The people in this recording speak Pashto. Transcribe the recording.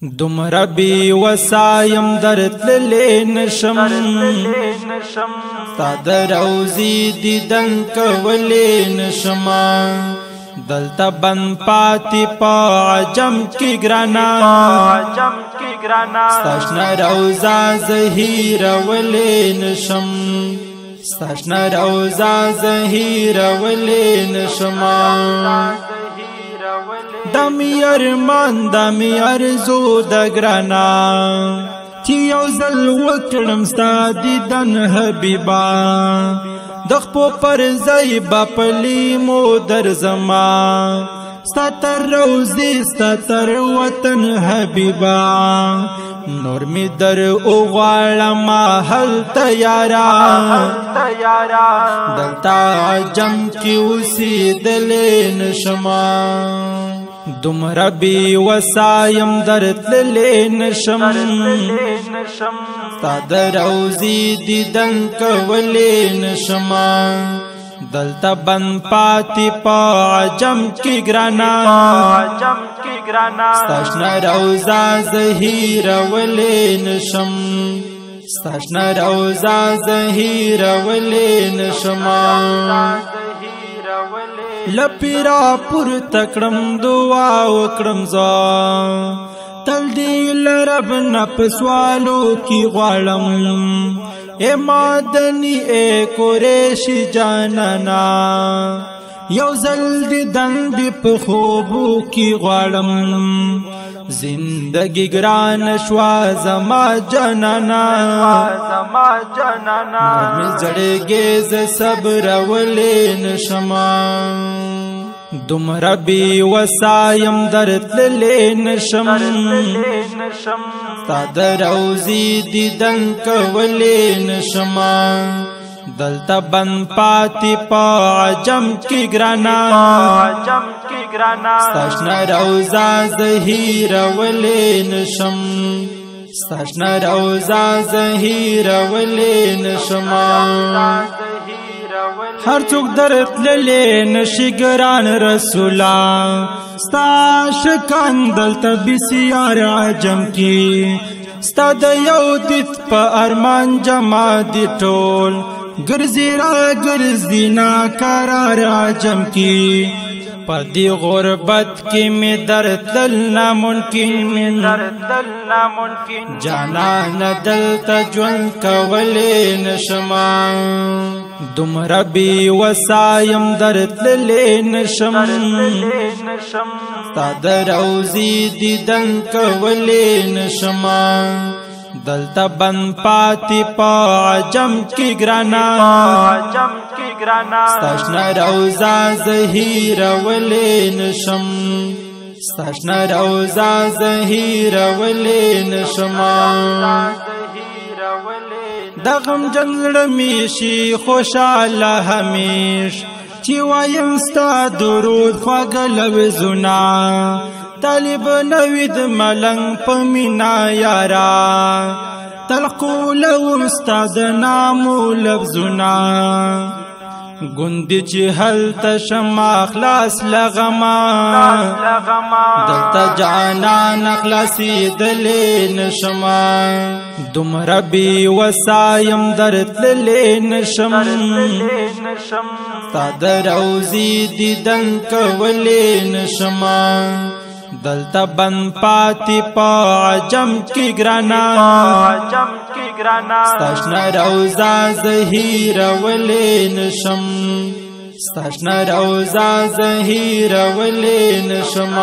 دومره بی وسایم درتللی نشم ستا د روضی دیدن کولی نشم دلته بند پاتی پا عجم کی گرانا ستا شنه روضه زه هیرولی نشم ستا شنه روضه زه هیرولی نشم دمی ارمان دمی ارزو د گرانا چې یو ځل وکړم ستا دیدن حبیبا د خپو پر ځای به پلی مو درځما ستا تر روضې ستا تر وطن حبیبا نور می در وغواړمه هلته یارا دلته عجم کې اوسېدلی نشمه دومره بی وسایم درتللی نشم ستا د روضی دیدن کولی نشم دلته بند پاتی پا عجم کی گرانا ستا شنه روضه زه هیرولی نشم ستا شنه روضه زه هیرولی نشم لپیرا پور تکړم دعا وکړم زه تل دې لرب نه په سوالو کې غواړم اے مادنی اے قریشی جانانا یو ځل دې دندې په خوبو کې غواړم زندگی گران شوا زما جانانا نور می زړګي ز صبر ولې نشما دومره بی وسایم درتللی نشم ستا د روضی دیدن کولی نشم دلته بند پاتی پا عجم کی گرانا ستا شنه روضه زه هیرولی نشم ستا شنه روضه زه هیرولی نشم هر څوک درتللی نشي ګران رسولا ستا شکان دلته بسیار عجم کی ستا د یو دید په ارمان جمع دی ټول ګرځي را ګرځي ناقرار عجم کی پدی غربت کی می درتل ناممکن جانان دلته ژوند کولی نشم دومره بی وسایم درتللی نشم ستا د روضی دیدن کولی نشم دلته بند پاتی پا عجم کی گرانا ستا شنه روضه زه هیرولی نشم ستا شنه روضه زه هیرولی نشم د غمجن زړه می شي خوشاله همیش چې وایم ستا درود خواږه لفظونه طالب نوید ملنګ په مینا یارا تلقولوم ستا د نامو لفظونه ګوندې چې هلته شمه خلاص لغما دلته جانان خلاصېدلی نشمه دومره بی وسایم درتللی نشم ستا د روضی دیدن کولی نشم دلته بند پاتی پا عجم کی گرانا ستا شنه روضه زه هیرولی نشم ستا شنه روضه زه هیرولی نشم